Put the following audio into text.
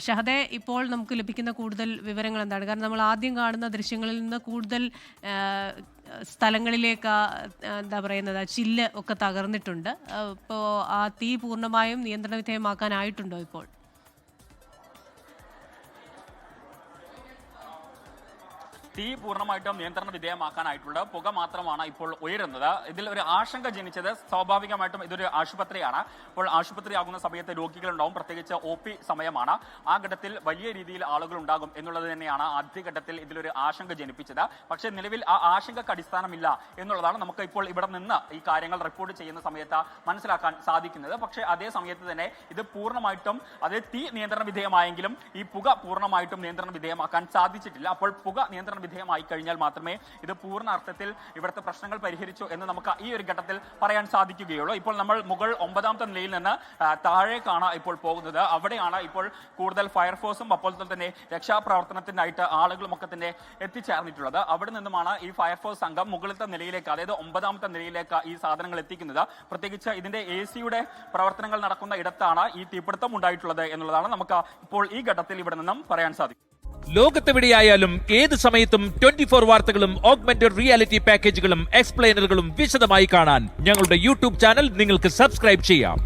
ഷഹദെ, ഇപ്പോൾ നമുക്ക് ലഭിക്കുന്ന കൂടുതൽ വിവരങ്ങൾ എന്താണ്? കാരണം നമ്മൾ ആദ്യം കാണുന്ന ദൃശ്യങ്ങളിൽ നിന്ന് കൂടുതൽ സ്ഥലങ്ങളിലേക്ക് എന്താ പറയുന്നത്, ചില്ല് ഒക്കെ തകർന്നിട്ടുണ്ട്. ഇപ്പോൾ ആ തീ പൂർണ്ണമായും നിയന്ത്രണ വിധേയമാക്കാനായിട്ടുണ്ടോ ഇപ്പോൾ? തീ പൂർണ്ണമായിട്ടും നിയന്ത്രണ വിധേയമാക്കാനായിട്ടുണ്ട്. പുക മാത്രമാണ് ഇപ്പോൾ ഉയരുന്നത്. ഇതിൽ ഒരു ആശങ്ക ജനിച്ചത് സ്വാഭാവികമായിട്ടും ഇതൊരു ആശുപത്രിയാണ്. അപ്പോൾ ആശുപത്രിയാകുന്ന സമയത്ത് രോഗികളുണ്ടാവും, പ്രത്യേകിച്ച് OP സമയമാണ്. ആ ഘട്ടത്തിൽ വലിയ രീതിയിൽ ആളുകൾ ഉണ്ടാകും എന്നുള്ളത് തന്നെയാണ് ആദ്യഘട്ടത്തിൽ ഇതിലൊരു ആശങ്ക ജനിപ്പിച്ചത്. പക്ഷേ നിലവിൽ ആ ആശങ്കക്ക് അടിസ്ഥാനമില്ല എന്നുള്ളതാണ് നമുക്ക് ഇപ്പോൾ ഇവിടെ നിന്ന് ഈ കാര്യങ്ങൾ റിപ്പോർട്ട് ചെയ്യുന്ന സമയത്ത് മനസ്സിലാക്കാൻ സാധിക്കുന്നത്. പക്ഷേ അതേ സമയത്ത് തന്നെ ഇത് പൂർണ്ണമായിട്ടും തീ നിയന്ത്രണ വിധേയമായെങ്കിലും ഈ പുക പൂർണ്ണമായിട്ടും നിയന്ത്രണ വിധേയമാക്കാൻ സാധിച്ചിട്ടില്ല. അപ്പോൾ പുക നിയന്ത്രണ വിധേയമായി കഴിഞ്ഞാൽ മാത്രമേ ഇത് പൂർണ്ണ അർത്ഥത്തിൽ ഇവിടുത്തെ പ്രശ്നങ്ങൾ പരിഹരിച്ചു എന്ന് നമുക്ക് ഈ ഒരു ഘട്ടത്തിൽ പറയാൻ സാധിക്കുകയുള്ളൂ. ഇപ്പോൾ നമ്മൾ മുകൾ 9ാമത്തെ നിലയിൽ നിന്ന് താഴേക്കാണ് ഇപ്പോൾ പോകുന്നത്. അവിടെയാണ് ഇപ്പോൾ കൂടുതൽ ഫയർഫോഴ്സും അപ്പോൾ തന്നെ രക്ഷാപ്രവർത്തനത്തിനായിട്ട് ആളുകളും ഒക്കെ തന്നെ എത്തിച്ചേർന്നിട്ടുള്ളത്. അവിടെ നിന്നുമാണ് ഈ ഫയർഫോഴ്സ് സംഘം മുകളിലത്തെ നിലയിലേക്ക്, അതായത് 9ാമത്തെ നിലയിലേക്ക് ഈ സാധനങ്ങൾ എത്തിക്കുന്നത്. പ്രത്യേകിച്ച് ഇതിന്റെ AC-യുടെ പ്രവർത്തനങ്ങൾ നടക്കുന്ന ഇടത്താണ് ഈ തീപിടുത്തം ഉണ്ടായിട്ടുള്ളത് എന്നുള്ളതാണ് നമുക്ക് ഇപ്പോൾ ഈ ഘട്ടത്തിൽ ഇവിടെ നിന്നും പറയാൻ സാധിക്കും. ലോകത്തെവിടെയായാലും ഏത് സമയത്തും 24 വാർത്തകളും ഓഗ്മെന്റഡ് റിയാലിറ്റി പാക്കേജുകളും എക്സ്പ്ലെയിനറുകളും വിശദമായി കാണാൻ ഞങ്ങളുടെ YouTube ചാനൽ നിങ്ങൾക്ക് സബ്സ്ക്രൈബ് ചെയ്യാം.